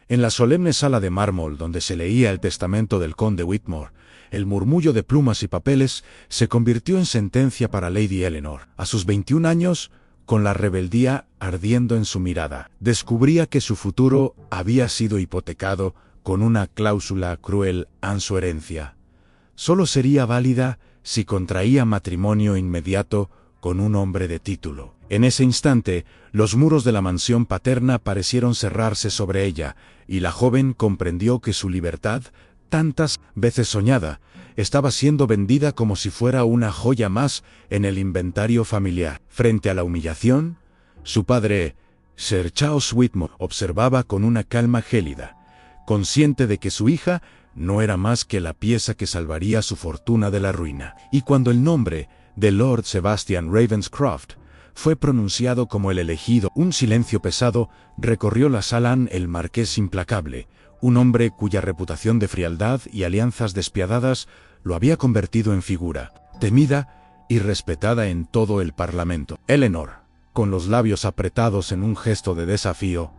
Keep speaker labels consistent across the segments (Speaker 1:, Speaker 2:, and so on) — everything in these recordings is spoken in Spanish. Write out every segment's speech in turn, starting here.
Speaker 1: En la solemne sala de mármol donde se leía el testamento del conde Whitmore, el murmullo de plumas y papeles se convirtió en sentencia para Lady Eleanor. A sus 21 años, con la rebeldía ardiendo en su mirada, descubría que su futuro había sido hipotecado con una cláusula cruel en su herencia. Solo sería válida si contraía matrimonio inmediato con un hombre de título. En ese instante, los muros de la mansión paterna parecieron cerrarse sobre ella, y la joven comprendió que su libertad, tantas veces soñada, estaba siendo vendida como si fuera una joya más en el inventario familiar. Frente a la humillación, su padre, Sir Charles Whitmore, observaba con una calma gélida, consciente de que su hija no era más que la pieza que salvaría su fortuna de la ruina. Y cuando el nombre de Lord Sebastian Ravenscroft fue pronunciado como el elegido, un silencio pesado recorrió la sala. El marqués implacable, un hombre cuya reputación de frialdad y alianzas despiadadas lo había convertido en figura temida y respetada en todo el parlamento. Eleanor, con los labios apretados en un gesto de desafío,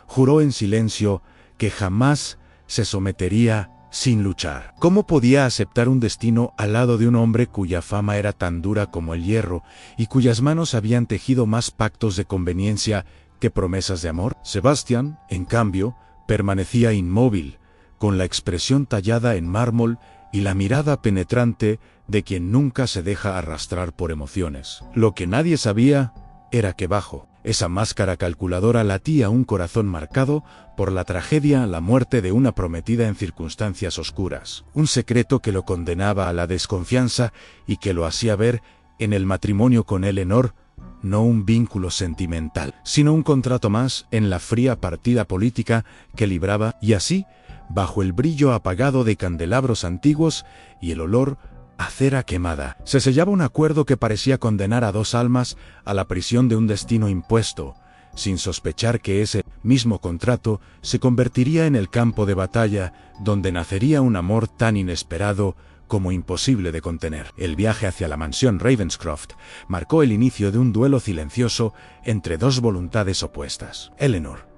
Speaker 1: juró en silencio que jamás se sometería sin luchar. ¿Cómo podía aceptar un destino al lado de un hombre cuya fama era tan dura como el hierro y cuyas manos habían tejido más pactos de conveniencia que promesas de amor? Sebastián, en cambio, permanecía inmóvil, con la expresión tallada en mármol y la mirada penetrante de quien nunca se deja arrastrar por emociones. Lo que nadie sabía era que bajo esa máscara calculadora latía un corazón marcado por la tragedia, la muerte de una prometida en circunstancias oscuras. Un secreto que lo condenaba a la desconfianza y que lo hacía ver en el matrimonio con Eleanor no un vínculo sentimental, sino un contrato más en la fría partida política que libraba, y así, bajo el brillo apagado de candelabros antiguos y el olor a cera quemada, se sellaba un acuerdo que parecía condenar a dos almas a la prisión de un destino impuesto, sin sospechar que ese mismo contrato se convertiría en el campo de batalla donde nacería un amor tan inesperado como imposible de contener. El viaje hacia la mansión Ravenscroft marcó el inicio de un duelo silencioso entre dos voluntades opuestas. Eleanor,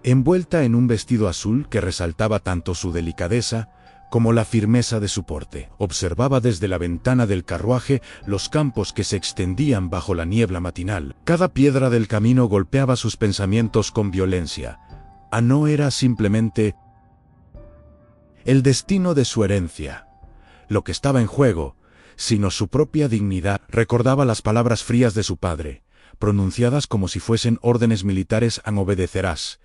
Speaker 1: envuelta en un vestido azul que resaltaba tanto su delicadeza como la firmeza de su porte, observaba desde la ventana del carruaje los campos que se extendían bajo la niebla matinal. Cada piedra del camino golpeaba sus pensamientos con violencia. No era simplemente el destino de su herencia lo que estaba en juego, sino su propia dignidad. Recordaba las palabras frías de su padre, pronunciadas como si fuesen órdenes militares: obedecerás.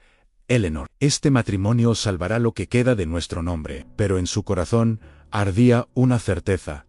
Speaker 1: Eleanor, este matrimonio salvará lo que queda de nuestro nombre. Pero en su corazón ardía una certeza: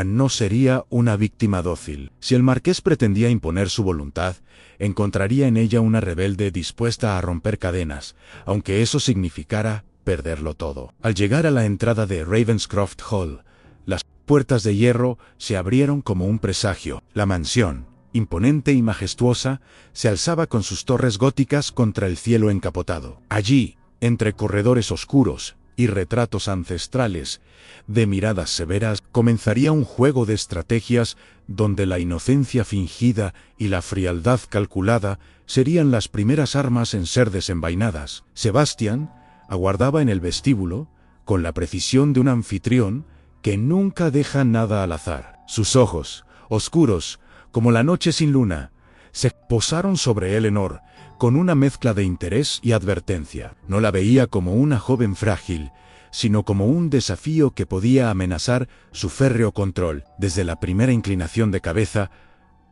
Speaker 1: no sería una víctima dócil. Si el marqués pretendía imponer su voluntad, encontraría en ella una rebelde dispuesta a romper cadenas, aunque eso significara perderlo todo. Al llegar a la entrada de Ravenscroft Hall, las puertas de hierro se abrieron como un presagio. La mansión, imponente y majestuosa, se alzaba con sus torres góticas contra el cielo encapotado. Allí, entre corredores oscuros y retratos ancestrales de miradas severas, comenzaría un juego de estrategias donde la inocencia fingida y la frialdad calculada serían las primeras armas en ser desenvainadas. Sebastián aguardaba en el vestíbulo, con la precisión de un anfitrión que nunca deja nada al azar. Sus ojos, oscuros como la noche sin luna, se posaron sobre Eleanor con una mezcla de interés y advertencia. No la veía como una joven frágil, sino como un desafío que podía amenazar su férreo control. Desde la primera inclinación de cabeza,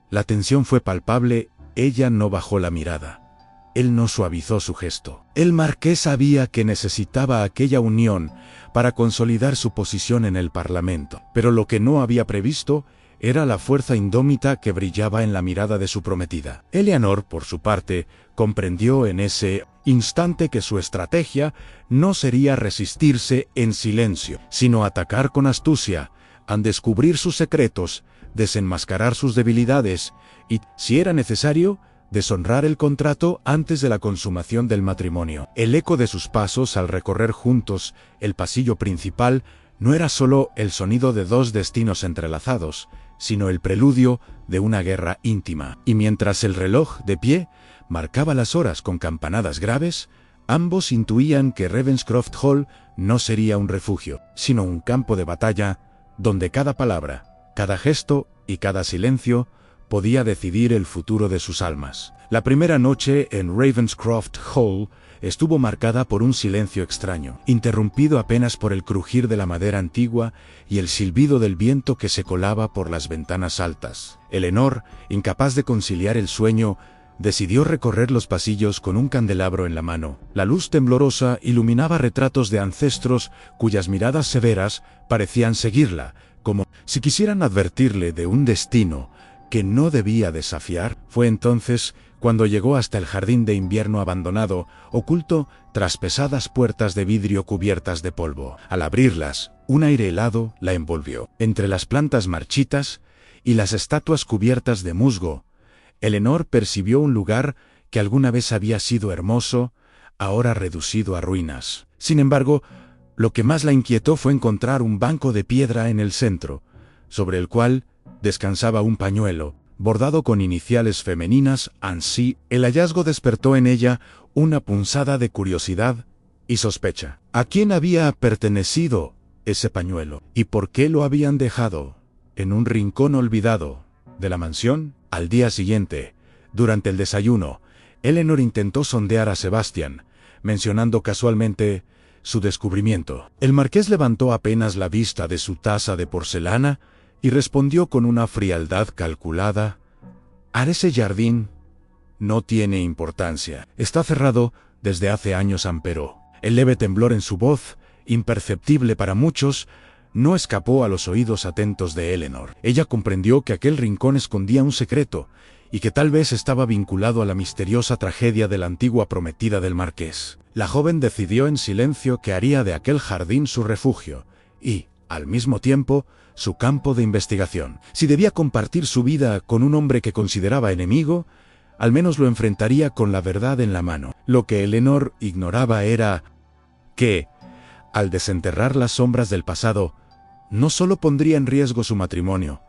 Speaker 1: la tensión fue palpable. Ella no bajó la mirada. Él no suavizó su gesto. El marqués sabía que necesitaba aquella unión para consolidar su posición en el Parlamento, pero lo que no había previsto era la fuerza indómita que brillaba en la mirada de su prometida. Eleanor, por su parte, comprendió en ese instante que su estrategia no sería resistirse en silencio, sino atacar con astucia, descubrir sus secretos, desenmascarar sus debilidades y, si era necesario, deshonrar el contrato antes de la consumación del matrimonio. El eco de sus pasos al recorrer juntos el pasillo principal no era solo el sonido de dos destinos entrelazados, sino el preludio de una guerra íntima. Y mientras el reloj, de pie, marcaba las horas con campanadas graves, Ambos intuían que Ravenscroft Hall no sería un refugio, sino un campo de batalla donde cada palabra, cada gesto y cada silencio podía decidir el futuro de sus almas. La primera noche en Ravenscroft Hall estuvo marcada por un silencio extraño, interrumpido apenas por el crujir de la madera antigua y el silbido del viento que se colaba por las ventanas altas. Eleanor, incapaz de conciliar el sueño, decidió recorrer los pasillos con un candelabro en la mano. La luz temblorosa iluminaba retratos de ancestros cuyas miradas severas parecían seguirla, como si quisieran advertirle de un destino que no debía desafiar. Fue entonces cuando llegó hasta el jardín de invierno abandonado, oculto tras pesadas puertas de vidrio cubiertas de polvo. Al abrirlas, un aire helado la envolvió. Entre las plantas marchitas y las estatuas cubiertas de musgo, Eleanor percibió un lugar que alguna vez había sido hermoso, ahora reducido a ruinas. Sin embargo, lo que más la inquietó fue encontrar un banco de piedra en el centro, sobre el cual descansaba un pañuelo, bordado con iniciales femeninas, Ansi. El hallazgo despertó en ella una punzada de curiosidad y sospecha. ¿A quién había pertenecido ese pañuelo? ¿Y por qué lo habían dejado en un rincón olvidado de la mansión? Al día siguiente, durante el desayuno, Eleanor intentó sondear a Sebastian, mencionando casualmente su descubrimiento. El marqués levantó apenas la vista de su taza de porcelana y respondió con una frialdad calculada: «Ese jardín no tiene importancia. Está cerrado desde hace años, amperó». El leve temblor en su voz, imperceptible para muchos, no escapó a los oídos atentos de Eleanor. Ella comprendió que aquel rincón escondía un secreto y que tal vez estaba vinculado a la misteriosa tragedia de la antigua prometida del marqués. La joven decidió en silencio que haría de aquel jardín su refugio y, al mismo tiempo, su campo de investigación. Si debía compartir su vida con un hombre que consideraba enemigo, al menos lo enfrentaría con la verdad en la mano. Lo que Eleanor ignoraba era que, al desenterrar las sombras del pasado, no solo pondría en riesgo su matrimonio,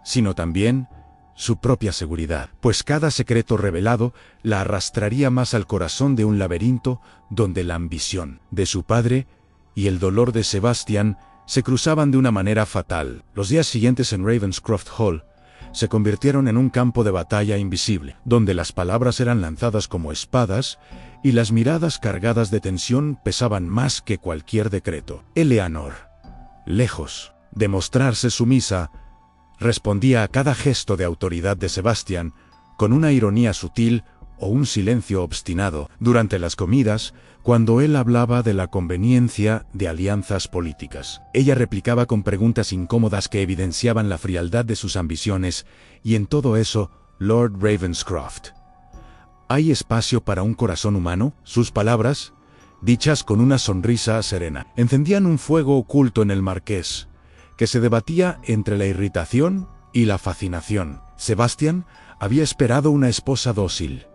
Speaker 1: sino también su propia seguridad, pues cada secreto revelado la arrastraría más al corazón de un laberinto donde la ambición de su padre y el dolor de Sebastian se cruzaban de una manera fatal. Los días siguientes en Ravenscroft Hall se convirtieron en un campo de batalla invisible, donde las palabras eran lanzadas como espadas y las miradas cargadas de tensión pesaban más que cualquier decreto. Eleanor, lejos de mostrarse sumisa, respondía a cada gesto de autoridad de Sebastian con una ironía sutil o un silencio obstinado. Durante las comidas, cuando él hablaba de la conveniencia de alianzas políticas, ella replicaba con preguntas incómodas que evidenciaban la frialdad de sus ambiciones, y en todo eso, Lord Ravenscroft: ¿hay espacio para un corazón humano? Sus palabras, dichas con una sonrisa serena, encendían un fuego oculto en el marqués, que se debatía entre la irritación y la fascinación. Sebastian había esperado una esposa dócil,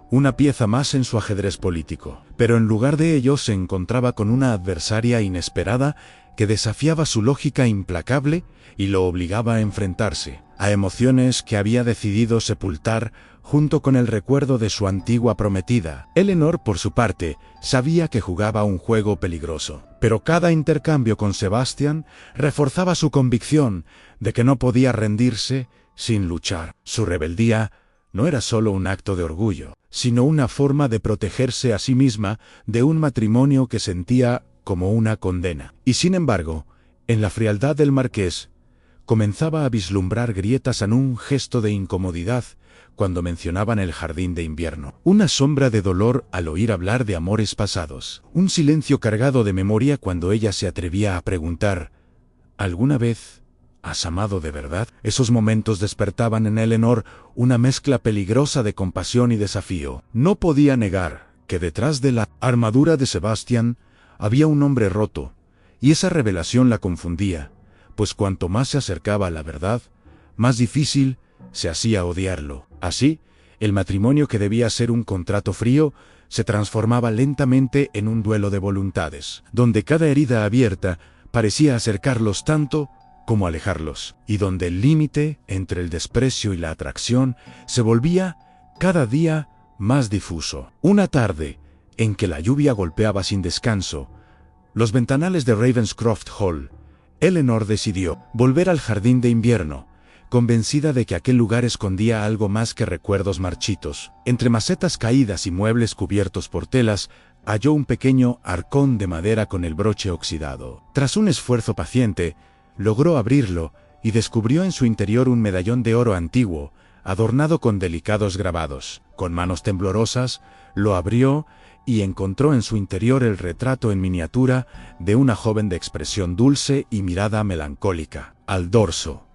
Speaker 1: una pieza más en su ajedrez político, pero en lugar de ello se encontraba con una adversaria inesperada que desafiaba su lógica implacable y lo obligaba a enfrentarse a emociones que había decidido sepultar junto con el recuerdo de su antigua prometida. Eleanor, por su parte, sabía que jugaba un juego peligroso, pero cada intercambio con Sebastian reforzaba su convicción de que no podía rendirse sin luchar. Su rebeldía no era solo un acto de orgullo, sino una forma de protegerse a sí misma de un matrimonio que sentía como una condena. Y sin embargo, en la frialdad del marqués, comenzaba a vislumbrar grietas en un gesto de incomodidad cuando mencionaban el jardín de invierno. Una sombra de dolor al oír hablar de amores pasados. Un silencio cargado de memoria cuando ella se atrevía a preguntar: ¿alguna vez has amado de verdad? Esos momentos despertaban en Eleanor una mezcla peligrosa de compasión y desafío. No podía negar que detrás de la armadura de Sebastian había un hombre roto, y esa revelación la confundía, pues cuanto más se acercaba a la verdad, más difícil se hacía odiarlo. Así, el matrimonio, que debía ser un contrato frío, se transformaba lentamente en un duelo de voluntades, donde cada herida abierta parecía acercarlos tanto como alejarlos, y donde el límite entre el desprecio y la atracción se volvía cada día más difuso. Una tarde, en que la lluvia golpeaba sin descanso los ventanales de Ravenscroft Hall, Eleanor decidió volver al jardín de invierno, convencida de que aquel lugar escondía algo más que recuerdos marchitos. Entre macetas caídas y muebles cubiertos por telas, halló un pequeño arcón de madera con el broche oxidado. Tras un esfuerzo paciente, logró abrirlo y descubrió en su interior un medallón de oro antiguo, adornado con delicados grabados. Con manos temblorosas, lo abrió y encontró en su interior el retrato en miniatura de una joven de expresión dulce y mirada melancólica. Al dorso,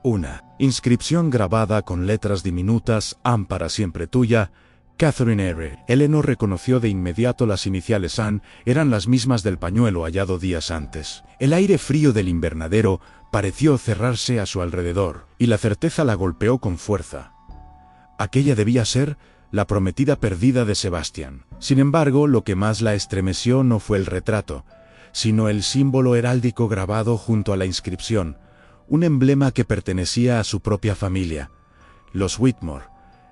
Speaker 1: una inscripción grabada con letras diminutas: «Anne para siempre tuya, Catherine R». Eleanor reconoció de inmediato las iniciales Anne, eran las mismas del pañuelo hallado días antes. El aire frío del invernadero pareció cerrarse a su alrededor, y la certeza la golpeó con fuerza. Aquella debía ser la prometida perdida de Sebastian. Sin embargo, lo que más la estremeció no fue el retrato, sino el símbolo heráldico grabado junto a la inscripción, un emblema que pertenecía a su propia familia, los Whitmore.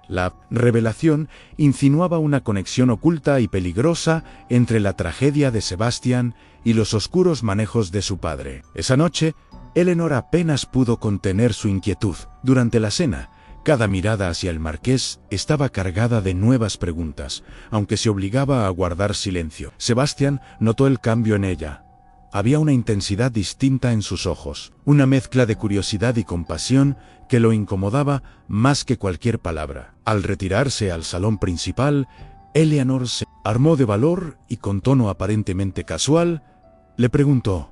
Speaker 1: La revelación insinuaba una conexión oculta y peligrosa entre la tragedia de Sebastian y los oscuros manejos de su padre. Esa noche, Eleanor apenas pudo contener su inquietud. Durante la cena, cada mirada hacia el marqués estaba cargada de nuevas preguntas, aunque se obligaba a guardar silencio. Sebastian notó el cambio en ella. Había una intensidad distinta en sus ojos, una mezcla de curiosidad y compasión que lo incomodaba más que cualquier palabra. Al retirarse al salón principal, Eleanor se armó de valor y con tono aparentemente casual, le preguntó: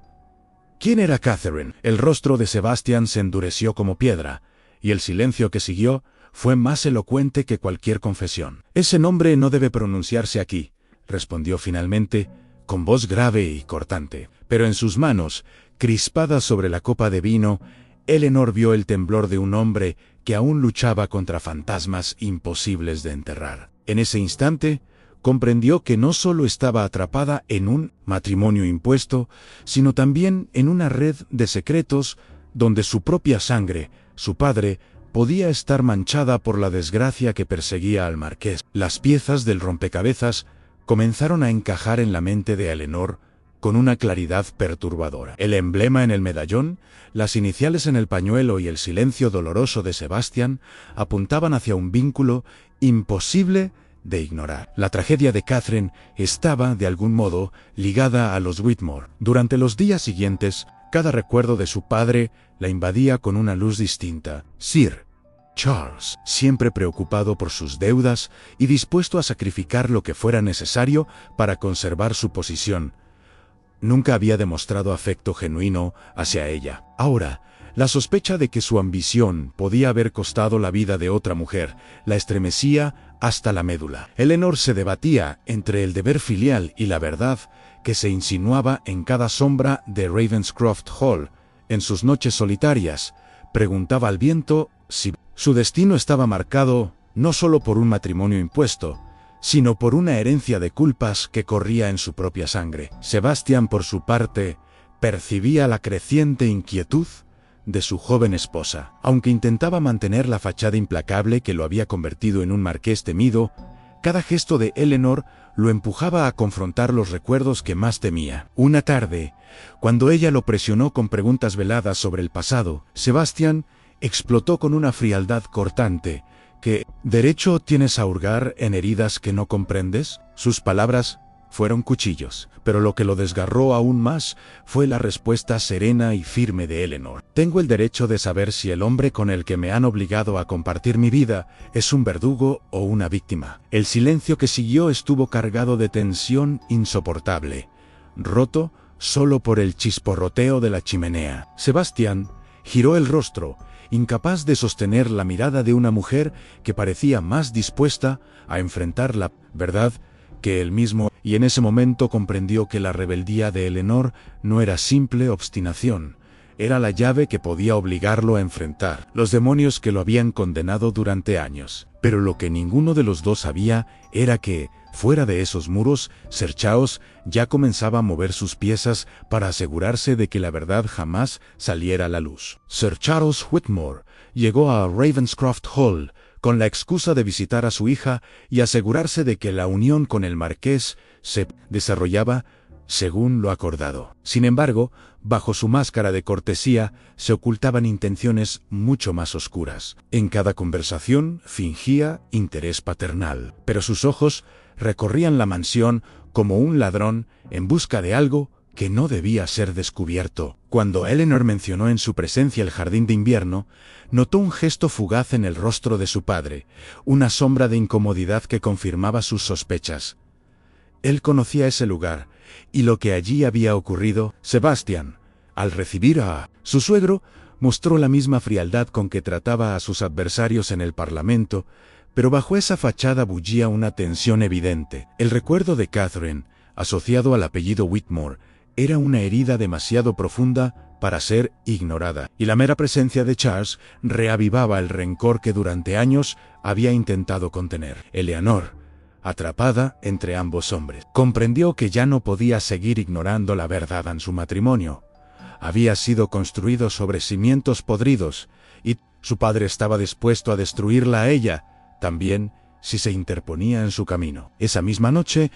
Speaker 1: ¿quién era Catherine? El rostro de Sebastian se endureció como piedra, y el silencio que siguió fue más elocuente que cualquier confesión. «Ese nombre no debe pronunciarse aquí», respondió finalmente, con voz grave y cortante. Pero en sus manos, crispadas sobre la copa de vino, Eleanor vio el temblor de un hombre que aún luchaba contra fantasmas imposibles de enterrar. En ese instante, comprendió que no solo estaba atrapada en un matrimonio impuesto, sino también en una red de secretos donde su propia sangre, su padre, podía estar manchada por la desgracia que perseguía al marqués. Las piezas del rompecabezas comenzaron a encajar en la mente de Eleanor con una claridad perturbadora. El emblema en el medallón, las iniciales en el pañuelo y el silencio doloroso de Sebastian apuntaban hacia un vínculo imposible de ignorar. La tragedia de Catherine estaba, de algún modo, ligada a los Whitmore. Durante los días siguientes, cada recuerdo de su padre la invadía con una luz distinta. Sir Charles, siempre preocupado por sus deudas y dispuesto a sacrificar lo que fuera necesario para conservar su posición, nunca había demostrado afecto genuino hacia ella. Ahora, la sospecha de que su ambición podía haber costado la vida de otra mujer la estremecía hasta la médula. Eleanor se debatía entre el deber filial y la verdad que se insinuaba en cada sombra de Ravenscroft Hall. En sus noches solitarias, preguntaba al viento si su destino estaba marcado no solo por un matrimonio impuesto, sino por una herencia de culpas que corría en su propia sangre. Sebastian, por su parte, percibía la creciente inquietud de su joven esposa. Aunque intentaba mantener la fachada implacable que lo había convertido en un marqués temido, cada gesto de Eleanor lo empujaba a confrontar los recuerdos que más temía. Una tarde, cuando ella lo presionó con preguntas veladas sobre el pasado, Sebastian explotó con una frialdad cortante. ¿Qué derecho tienes a hurgar en heridas que no comprendes? Sus palabras fueron cuchillos, pero lo que lo desgarró aún más fue la respuesta serena y firme de Eleanor. Tengo el derecho de saber si el hombre con el que me han obligado a compartir mi vida es un verdugo o una víctima. El silencio que siguió estuvo cargado de tensión insoportable, roto solo por el chisporroteo de la chimenea. Sebastián giró el rostro, incapaz de sostener la mirada de una mujer que parecía más dispuesta a enfrentar la verdad que él mismo, y en ese momento comprendió que la rebeldía de Eleanor no era simple obstinación, era la llave que podía obligarlo a enfrentar los demonios que lo habían condenado durante años. Pero lo que ninguno de los dos sabía era que, fuera de esos muros, Sir Charles ya comenzaba a mover sus piezas para asegurarse de que la verdad jamás saliera a la luz. Sir Charles Whitmore llegó a Ravenscroft Hall con la excusa de visitar a su hija y asegurarse de que la unión con el marqués se desarrollaba según lo acordado. Sin embargo, bajo su máscara de cortesía se ocultaban intenciones mucho más oscuras. En cada conversación fingía interés paternal, pero sus ojos recorrían la mansión como un ladrón en busca de algo que no debía ser descubierto. Cuando Eleanor mencionó en su presencia el jardín de invierno, notó un gesto fugaz en el rostro de su padre, una sombra de incomodidad que confirmaba sus sospechas. Él conocía ese lugar y lo que allí había ocurrido. Sebastián, al recibir a su suegro, mostró la misma frialdad con que trataba a sus adversarios en el Parlamento, pero bajo esa fachada bullía una tensión evidente. El recuerdo de Catherine, asociado al apellido Whitmore, era una herida demasiado profunda para ser ignorada, y la mera presencia de Charles reavivaba el rencor que durante años había intentado contener. Eleanor, atrapada entre ambos hombres, comprendió que ya no podía seguir ignorando la verdad en su matrimonio. Había sido construido sobre cimientos podridos, y su padre estaba dispuesto a destruirla a ella, también si se interponía en su camino. Esa misma noche,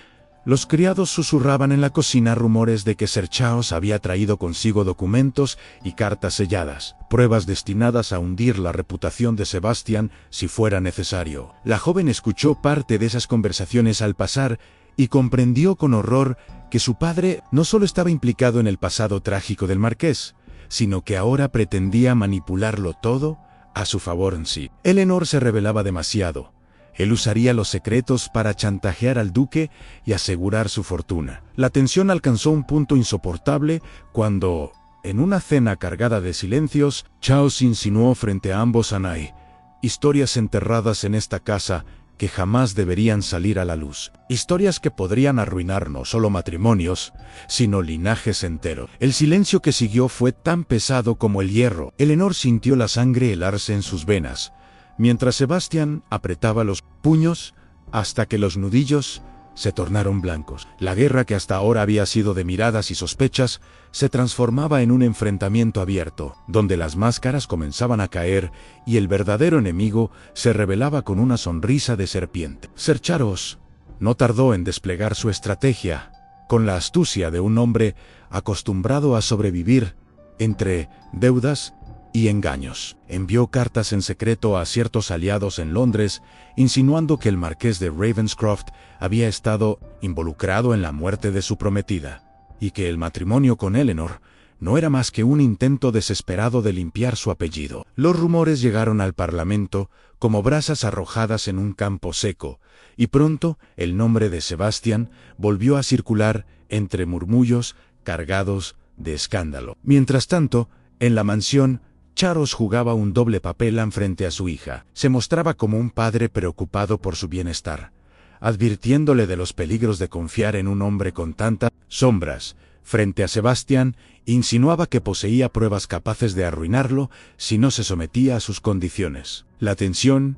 Speaker 1: los criados susurraban en la cocina rumores de que Sir Charles había traído consigo documentos y cartas selladas, pruebas destinadas a hundir la reputación de Sebastián si fuera necesario. La joven escuchó parte de esas conversaciones al pasar y comprendió con horror que su padre no solo estaba implicado en el pasado trágico del marqués, sino que ahora pretendía manipularlo todo a su favor en sí. Eleanor se rebelaba demasiado. Él usaría los secretos para chantajear al duque y asegurar su fortuna. La tensión alcanzó un punto insoportable cuando, en una cena cargada de silencios, Charles insinuó frente a ambos hay historias enterradas en esta casa que jamás deberían salir a la luz. Historias que podrían arruinar no solo matrimonios, sino linajes enteros. El silencio que siguió fue tan pesado como el hierro. Eleanor sintió la sangre helarse en sus venas, mientras Sebastián apretaba los puños hasta que los nudillos se tornaron blancos. La guerra, que hasta ahora había sido de miradas y sospechas, se transformaba en un enfrentamiento abierto, donde las máscaras comenzaban a caer y el verdadero enemigo se revelaba con una sonrisa de serpiente. Sir Charles no tardó en desplegar su estrategia, con la astucia de un hombre acostumbrado a sobrevivir entre deudas y engaños. Envió cartas en secreto a ciertos aliados en Londres, insinuando que el marqués de Ravenscroft había estado involucrado en la muerte de su prometida, y que el matrimonio con Eleanor no era más que un intento desesperado de limpiar su apellido. Los rumores llegaron al Parlamento como brasas arrojadas en un campo seco, y pronto el nombre de Sebastián volvió a circular entre murmullos cargados de escándalo. Mientras tanto, en la mansión, Charles jugaba un doble papel frente a su hija. Se mostraba como un padre preocupado por su bienestar, advirtiéndole de los peligros de confiar en un hombre con tantas sombras. Frente a Sebastián, insinuaba que poseía pruebas capaces de arruinarlo si no se sometía a sus condiciones. La tensión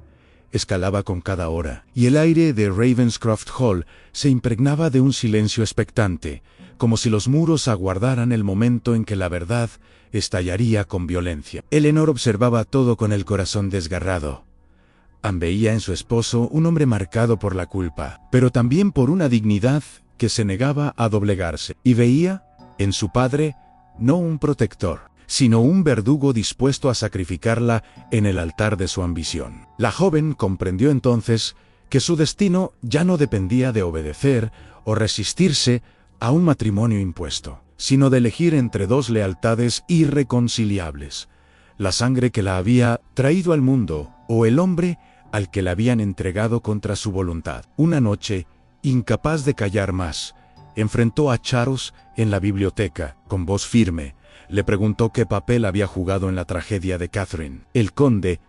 Speaker 1: escalaba con cada hora, y el aire de Ravenscroft Hall se impregnaba de un silencio expectante, como si los muros aguardaran el momento en que la verdad estallaría con violencia. Eleanor observaba todo con el corazón desgarrado. Veía en su esposo un hombre marcado por la culpa, pero también por una dignidad que se negaba a doblegarse, y veía en su padre no un protector, sino un verdugo dispuesto a sacrificarla en el altar de su ambición. La joven comprendió entonces que su destino ya no dependía de obedecer o resistirse a un matrimonio impuesto, sino de elegir entre dos lealtades irreconciliables: la sangre que la había traído al mundo o el hombre al que la habían entregado contra su voluntad. Una noche, incapaz de callar más, enfrentó a Charles en la biblioteca. Con voz firme, le preguntó qué papel había jugado en la tragedia de Catherine. El conde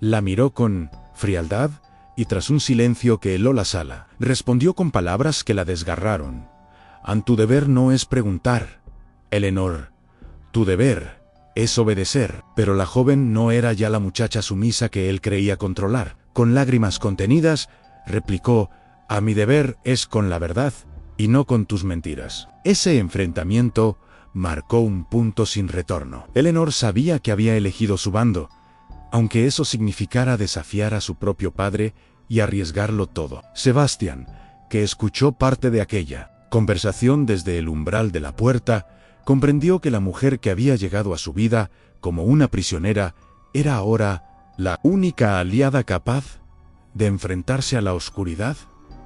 Speaker 1: la miró con frialdad y, tras un silencio que heló la sala, respondió con palabras que la desgarraron: Tu deber no es preguntar, Eleanor. Tu deber es obedecer. Pero la joven no era ya la muchacha sumisa que él creía controlar. Con lágrimas contenidas, replicó: mi deber es con la verdad y no con tus mentiras. Ese enfrentamiento marcó un punto sin retorno. Eleanor sabía que había elegido su bando, aunque eso significara desafiar a su propio padre y arriesgarlo todo. Sebastián, que escuchó parte de aquella conversación desde el umbral de la puerta, comprendió que la mujer que había llegado a su vida como una prisionera era ahora la única aliada capaz de enfrentarse a la oscuridad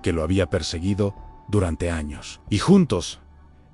Speaker 1: que lo había perseguido durante años. Y juntos,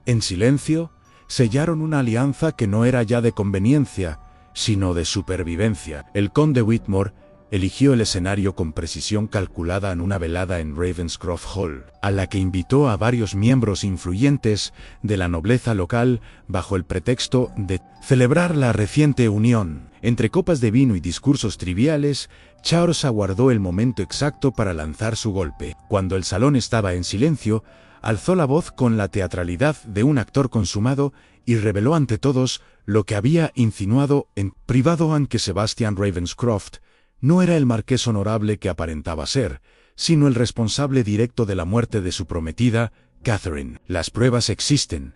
Speaker 1: en silencio, sellaron una alianza que no era ya de conveniencia, sino de supervivencia. El conde Whitmore eligió el escenario con precisión calculada en una velada en Ravenscroft Hall, a la que invitó a varios miembros influyentes de la nobleza local bajo el pretexto de celebrar la reciente unión. Entre copas de vino y discursos triviales, Charles aguardó el momento exacto para lanzar su golpe. Cuando el salón estaba en silencio, alzó la voz con la teatralidad de un actor consumado y reveló ante todos lo que había insinuado en privado, aunque Sebastian Ravenscroft no era el marqués honorable que aparentaba ser, sino el responsable directo de la muerte de su prometida, Catherine. Las pruebas existen,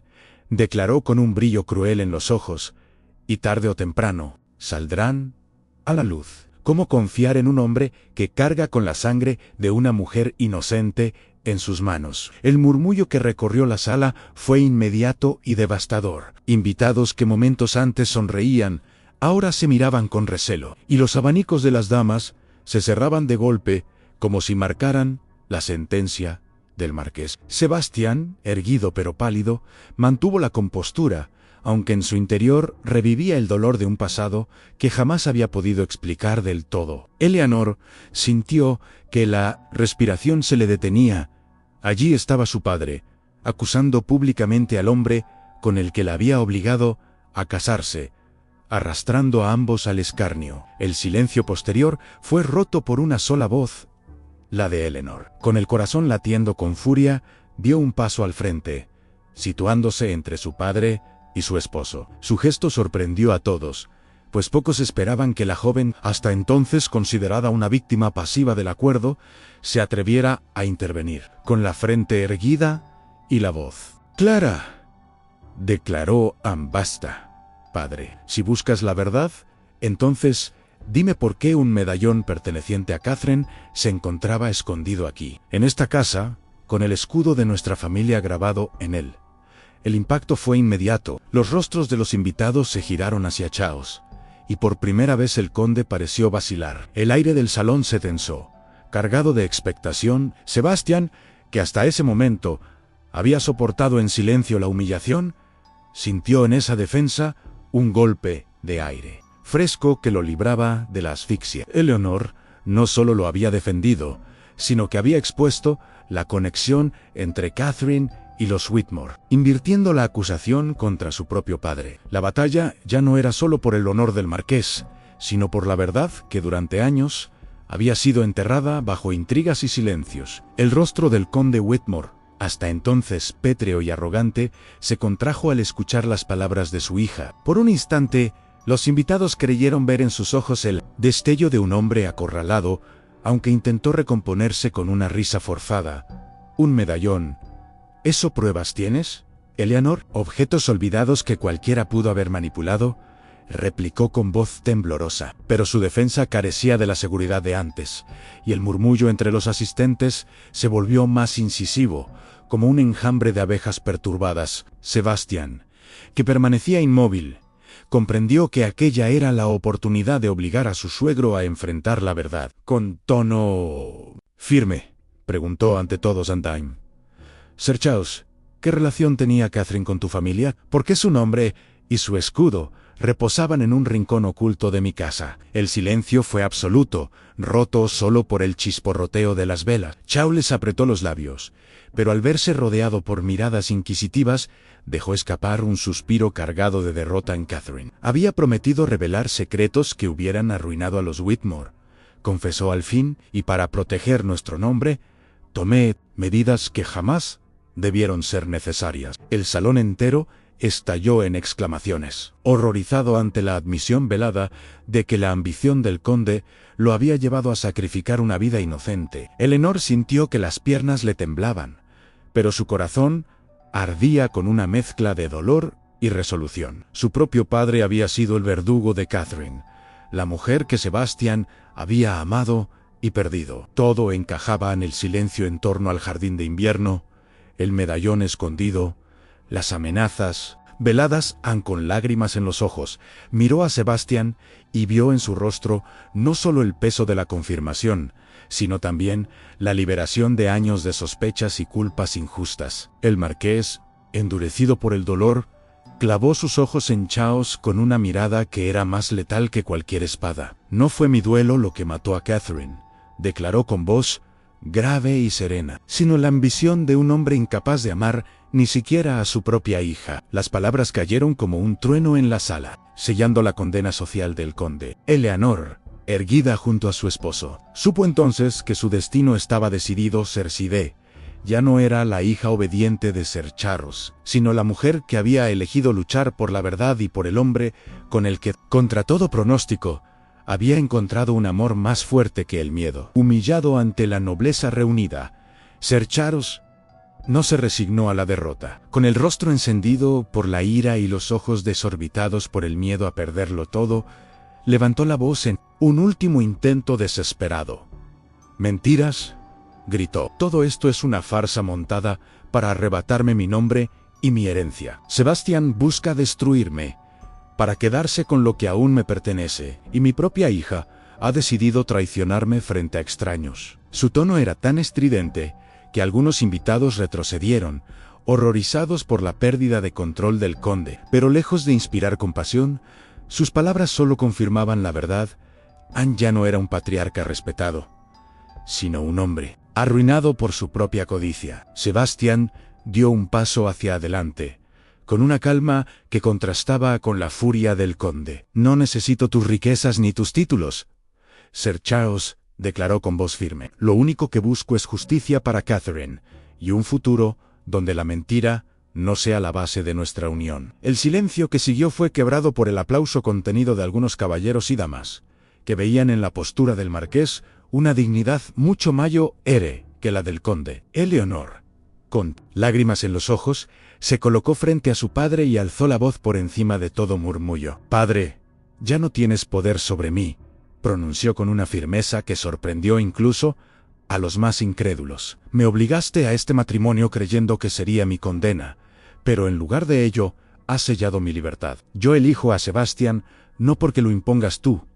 Speaker 1: declaró con un brillo cruel en los ojos, y tarde o temprano saldrán a la luz. ¿Cómo confiar en un hombre que carga con la sangre de una mujer inocente en sus manos? El murmullo que recorrió la sala fue inmediato y devastador. Invitados que momentos antes sonreían, ahora se miraban con recelo, y los abanicos de las damas se cerraban de golpe, como si marcaran la sentencia del marqués. Sebastián, erguido pero pálido, mantuvo la compostura, aunque en su interior revivía el dolor de un pasado que jamás había podido explicar del todo. Eleanor sintió que la respiración se le detenía. Allí estaba su padre, acusando públicamente al hombre con el que la había obligado a casarse, arrastrando a ambos al escarnio. El silencio posterior fue roto por una sola voz, la de Eleanor. Con el corazón latiendo con furia, dio un paso al frente, situándose entre su padre y su esposo. Su gesto sorprendió a todos, pues pocos esperaban que la joven, hasta entonces considerada una víctima pasiva del acuerdo, se atreviera a intervenir. Con la frente erguida y la voz clara, declaró: basta, padre. Si buscas la verdad, entonces dime por qué un medallón perteneciente a Catherine se encontraba escondido aquí, en esta casa, con el escudo de nuestra familia grabado en él. El impacto fue inmediato. Los rostros de los invitados se giraron hacia Charles, y por primera vez el conde pareció vacilar. El aire del salón se tensó, cargado de expectación. Sebastián, que hasta ese momento había soportado en silencio la humillación, sintió en esa defensa un golpe de aire fresco que lo libraba de la asfixia. Eleanor no solo lo había defendido, sino que había expuesto la conexión entre Catherine y los Whitmore, invirtiendo la acusación contra su propio padre. La batalla ya no era solo por el honor del marqués, sino por la verdad que durante años había sido enterrada bajo intrigas y silencios. El rostro del conde Whitmore, hasta entonces pétreo y arrogante, se contrajo al escuchar las palabras de su hija. Por un instante, los invitados creyeron ver en sus ojos el destello de un hombre acorralado, aunque intentó recomponerse con una risa forzada. Un medallón. ¿Eso pruebas tienes, Eleanor? ¿Objetos olvidados que cualquiera pudo haber manipulado?, replicó con voz temblorosa. Pero su defensa carecía de la seguridad de antes, y el murmullo entre los asistentes se volvió más incisivo, como un enjambre de abejas perturbadas. Sebastián, que permanecía inmóvil, comprendió que aquella era la oportunidad de obligar a su suegro a enfrentar la verdad. Con tono firme, preguntó ante todos Andaim: Sir Charles, ¿qué relación tenía Catherine con tu familia? ¿Por qué su nombre y su escudo reposaban en un rincón oculto de mi casa? El silencio fue absoluto, roto solo por el chisporroteo de las velas. Charles apretó los labios, pero al verse rodeado por miradas inquisitivas, dejó escapar un suspiro cargado de derrota en Catherine. Había prometido revelar secretos que hubieran arruinado a los Whitmore, confesó al fin, y para proteger nuestro nombre, tomé medidas que jamás debieron ser necesarias. El salón entero estalló en exclamaciones, horrorizado ante la admisión velada de que la ambición del conde lo había llevado a sacrificar una vida inocente. Eleanor sintió que las piernas le temblaban, pero su corazón ardía con una mezcla de dolor y resolución. Su propio padre había sido el verdugo de Catherine, la mujer que Sebastián había amado y perdido. Todo encajaba en el silencio en torno al jardín de invierno, el medallón escondido, las amenazas. Veladas, Anne, con lágrimas en los ojos, miró a Sebastián y vio en su rostro no solo el peso de la confirmación, sino también la liberación de años de sospechas y culpas injustas. El marqués, endurecido por el dolor, clavó sus ojos en Charles con una mirada que era más letal que cualquier espada. «No fue mi duelo lo que mató a Catherine», declaró con voz grave y serena, «sino la ambición de un hombre incapaz de amar ni siquiera a su propia hija». Las palabras cayeron como un trueno en la sala, sellando la condena social del conde. Eleanor, erguida junto a su esposo, supo entonces que su destino estaba decidido. Cercidé ya no era la hija obediente de Ser Charles, sino la mujer que había elegido luchar por la verdad y por el hombre con el que, contra todo pronóstico, había encontrado un amor más fuerte que el miedo. Humillado ante la nobleza reunida, Ser Charles no se resignó a la derrota. Con el rostro encendido por la ira y los ojos desorbitados por el miedo a perderlo todo, levantó la voz en un último intento desesperado. «¿Mentiras?», gritó. «Todo esto es una farsa montada para arrebatarme mi nombre y mi herencia. Sebastián busca destruirme para quedarse con lo que aún me pertenece, y mi propia hija ha decidido traicionarme frente a extraños». Su tono era tan estridente que algunos invitados retrocedieron, horrorizados por la pérdida de control del conde. Pero lejos de inspirar compasión, sus palabras solo confirmaban la verdad. Anne ya no era un patriarca respetado, sino un hombre arruinado por su propia codicia. Sebastián dio un paso hacia adelante, con una calma que contrastaba con la furia del conde. «No necesito tus riquezas ni tus títulos, Ser Charles», declaró con voz firme. «Lo único que busco es justicia para Catherine, y un futuro donde la mentira no sea la base de nuestra unión». El silencio que siguió fue quebrado por el aplauso contenido de algunos caballeros y damas, que veían en la postura del marqués una dignidad mucho mayor que la del conde. Eleanor, con lágrimas en los ojos, se colocó frente a su padre y alzó la voz por encima de todo murmullo. «Padre, ya no tienes poder sobre mí», pronunció con una firmeza que sorprendió incluso a los más incrédulos. «Me obligaste a este matrimonio creyendo que sería mi condena, pero en lugar de ello, has sellado mi libertad. Yo elijo a Sebastián no porque lo impongas tú,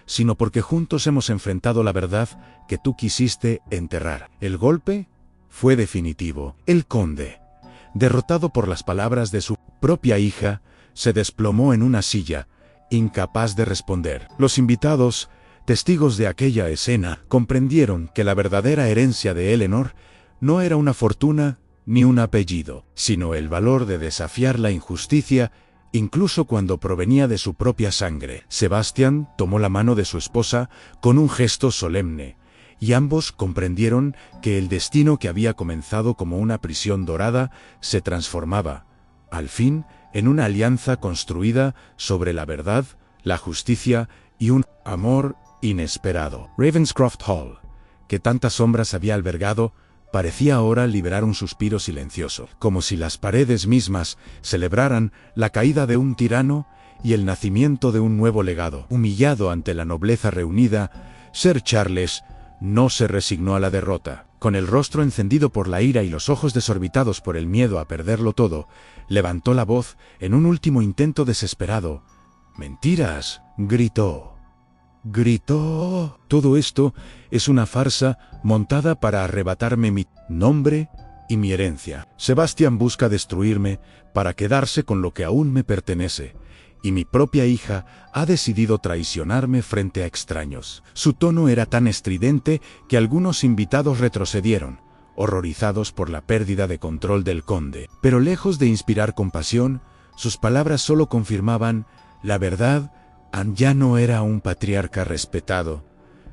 Speaker 1: sino porque juntos hemos enfrentado la verdad que tú quisiste enterrar». El golpe fue definitivo. El conde, derrotado por las palabras de su propia hija, se desplomó en una silla, incapaz de responder. Los invitados, testigos de aquella escena, comprendieron que la verdadera herencia de Eleanor no era una fortuna ni un apellido, sino el valor de desafiar la injusticia, incluso cuando provenía de su propia sangre. Sebastián tomó la mano de su esposa con un gesto solemne, y ambos comprendieron que el destino que había comenzado como una prisión dorada se transformaba, al fin, en una alianza construida sobre la verdad, la justicia y un amor inesperado. Ravenscroft Hall, que tantas sombras había albergado, parecía ahora liberar un suspiro silencioso, como si las paredes mismas celebraran la caída de un tirano y el nacimiento de un nuevo legado. Humillado ante la nobleza reunida, Ser Charles no se resignó a la derrota. Con el rostro encendido por la ira y los ojos desorbitados por el miedo a perderlo todo, levantó la voz en un último intento desesperado. «¡Mentiras!», gritó. «Todo esto es una farsa montada para arrebatarme mi nombre y mi herencia. Sebastián busca destruirme para quedarse con lo que aún me pertenece, y mi propia hija ha decidido traicionarme frente a extraños». Su tono era tan estridente que algunos invitados retrocedieron, horrorizados por la pérdida de control del conde. Pero lejos de inspirar compasión, sus palabras solo confirmaban la verdad. Anne ya no era un patriarca respetado,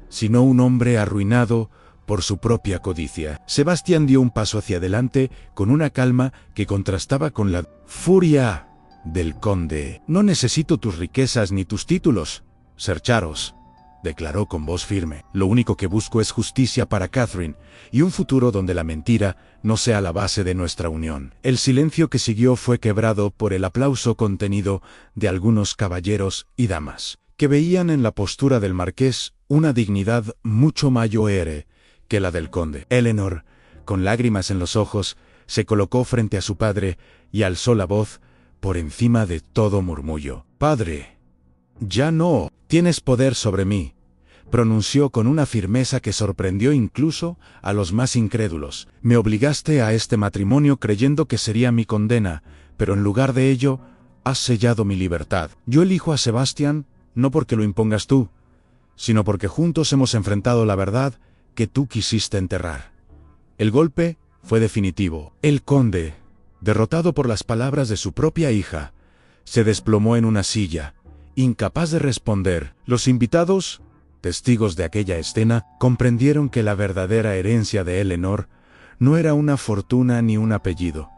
Speaker 1: sino un hombre arruinado por su propia codicia. Sebastián dio un paso hacia adelante con una calma que contrastaba con la furia del conde. «No necesito tus riquezas ni tus títulos, Ser Charles», declaró con voz firme. «Lo único que busco es justicia para Catherine y un futuro donde la mentira no sea la base de nuestra unión». El silencio que siguió fue quebrado por el aplauso contenido de algunos caballeros y damas, que veían en la postura del marqués una dignidad mucho mayor que la del conde. Eleanor, con lágrimas en los ojos, se colocó frente a su padre y alzó la voz por encima de todo murmullo. «Padre, ya no tienes poder sobre mí», pronunció con una firmeza que sorprendió incluso a los más incrédulos. «Me obligaste a este matrimonio creyendo que sería mi condena, pero en lugar de ello, has sellado mi libertad. Yo elijo a Sebastián no porque lo impongas tú, sino porque juntos hemos enfrentado la verdad que tú quisiste enterrar». El golpe fue definitivo. El conde, derrotado por las palabras de su propia hija, se desplomó en una silla, incapaz de responder. Los invitados, testigos de aquella escena, comprendieron que la verdadera herencia de Eleanor no era una fortuna ni un apellido,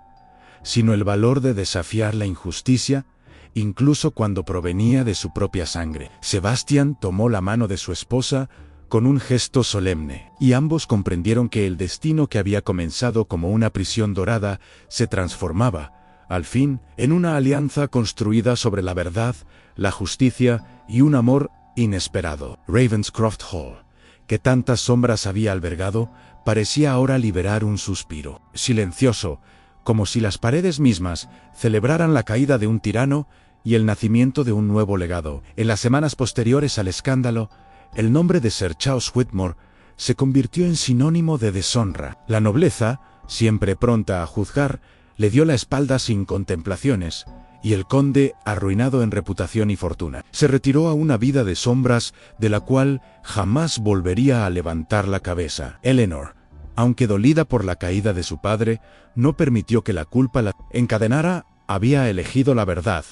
Speaker 1: sino el valor de desafiar la injusticia, incluso cuando provenía de su propia sangre. Sebastián tomó la mano de su esposa con un gesto solemne, y ambos comprendieron que el destino que había comenzado como una prisión dorada se transformaba, al fin, en una alianza construida sobre la verdad, la justicia y un amor inesperado. Ravenscroft Hall, que tantas sombras había albergado, parecía ahora liberar un suspiro, silencioso, como si las paredes mismas celebraran la caída de un tirano y el nacimiento de un nuevo legado. En las semanas posteriores al escándalo, el nombre de Sir Charles Whitmore se convirtió en sinónimo de deshonra. La nobleza, siempre pronta a juzgar, le dio la espalda sin contemplaciones, y el conde, arruinado en reputación y fortuna, se retiró a una vida de sombras de la cual jamás volvería a levantar la cabeza. Eleanor, aunque dolida por la caída de su padre, no permitió que la culpa la encadenara. Había elegido la verdad,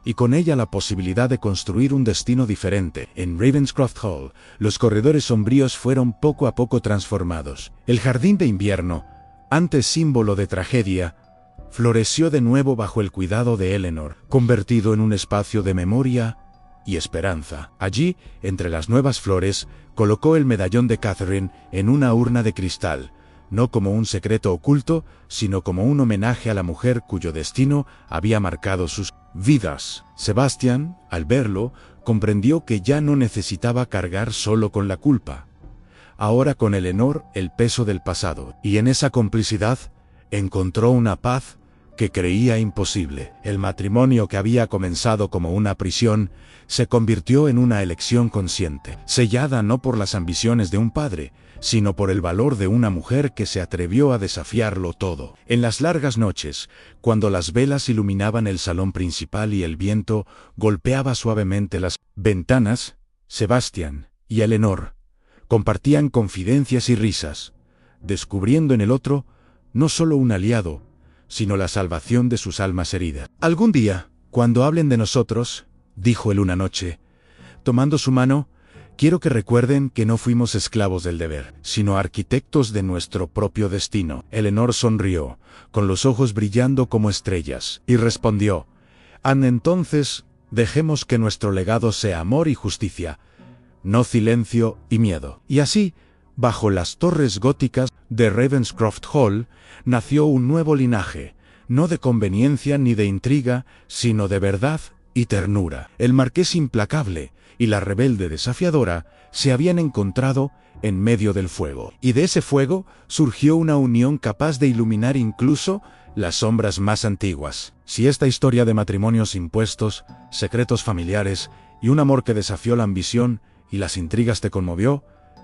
Speaker 1: y con ella la posibilidad de construir un destino diferente. En Ravenscroft Hall, los corredores sombríos fueron poco a poco transformados. El jardín de invierno, antes símbolo de tragedia, floreció de nuevo bajo el cuidado de Eleanor, convertido en un espacio de memoria y esperanza. Allí, entre las nuevas flores, colocó el medallón de Catherine en una urna de cristal, no como un secreto oculto, sino como un homenaje a la mujer cuyo destino había marcado sus vidas. Sebastián, al verlo, comprendió que ya no necesitaba cargar solo con la culpa. Ahora con Eleanor el peso del pasado, y en esa complicidad encontró una paz que creía imposible. El matrimonio que había comenzado como una prisión se convirtió en una elección consciente, sellada no por las ambiciones de un padre, sino por el valor de una mujer que se atrevió a desafiarlo todo. En las largas noches, cuando las velas iluminaban el salón principal y el viento golpeaba suavemente las ventanas, Sebastián y Eleanor compartían confidencias y risas, descubriendo en el otro no solo un aliado, sino la salvación de sus almas heridas. «Algún día, cuando hablen de nosotros», dijo él una noche, tomando su mano, «quiero que recuerden que no fuimos esclavos del deber, sino arquitectos de nuestro propio destino». Eleanor sonrió, con los ojos brillando como estrellas, y respondió, «Entonces, dejemos que nuestro legado sea amor y justicia, no silencio y miedo». Y así, bajo las torres góticas de Ravenscroft Hall, nació un nuevo linaje, no de conveniencia ni de intriga, sino de verdad y ternura. El marqués implacable y la rebelde desafiadora se habían encontrado en medio del fuego, y de ese fuego surgió una unión capaz de iluminar incluso las sombras más antiguas. Si esta historia de matrimonios impuestos, secretos familiares y un amor que desafió la ambición y las intrigas te conmovió,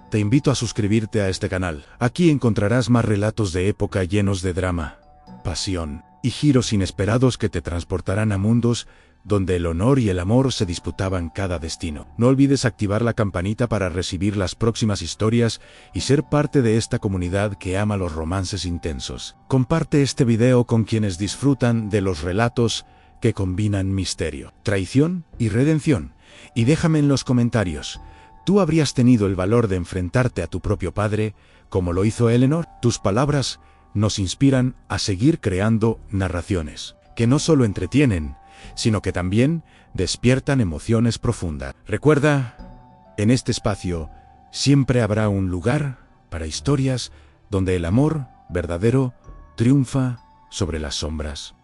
Speaker 1: te invito a suscribirte a este canal. Aquí encontrarás más relatos de época llenos de drama, pasión y giros inesperados que te transportarán a mundos donde el honor y el amor se disputaban cada destino. No olvides activar la campanita para recibir las próximas historias y ser parte de esta comunidad que ama los romances intensos. Comparte este video con quienes disfrutan de los relatos que combinan misterio, traición y redención. Y déjame en los comentarios, ¿tú habrías tenido el valor de enfrentarte a tu propio padre, como lo hizo Eleanor? Tus palabras nos inspiran a seguir creando narraciones que no solo entretienen, sino que también despiertan emociones profundas. Recuerda, en este espacio siempre habrá un lugar para historias donde el amor verdadero triunfa sobre las sombras.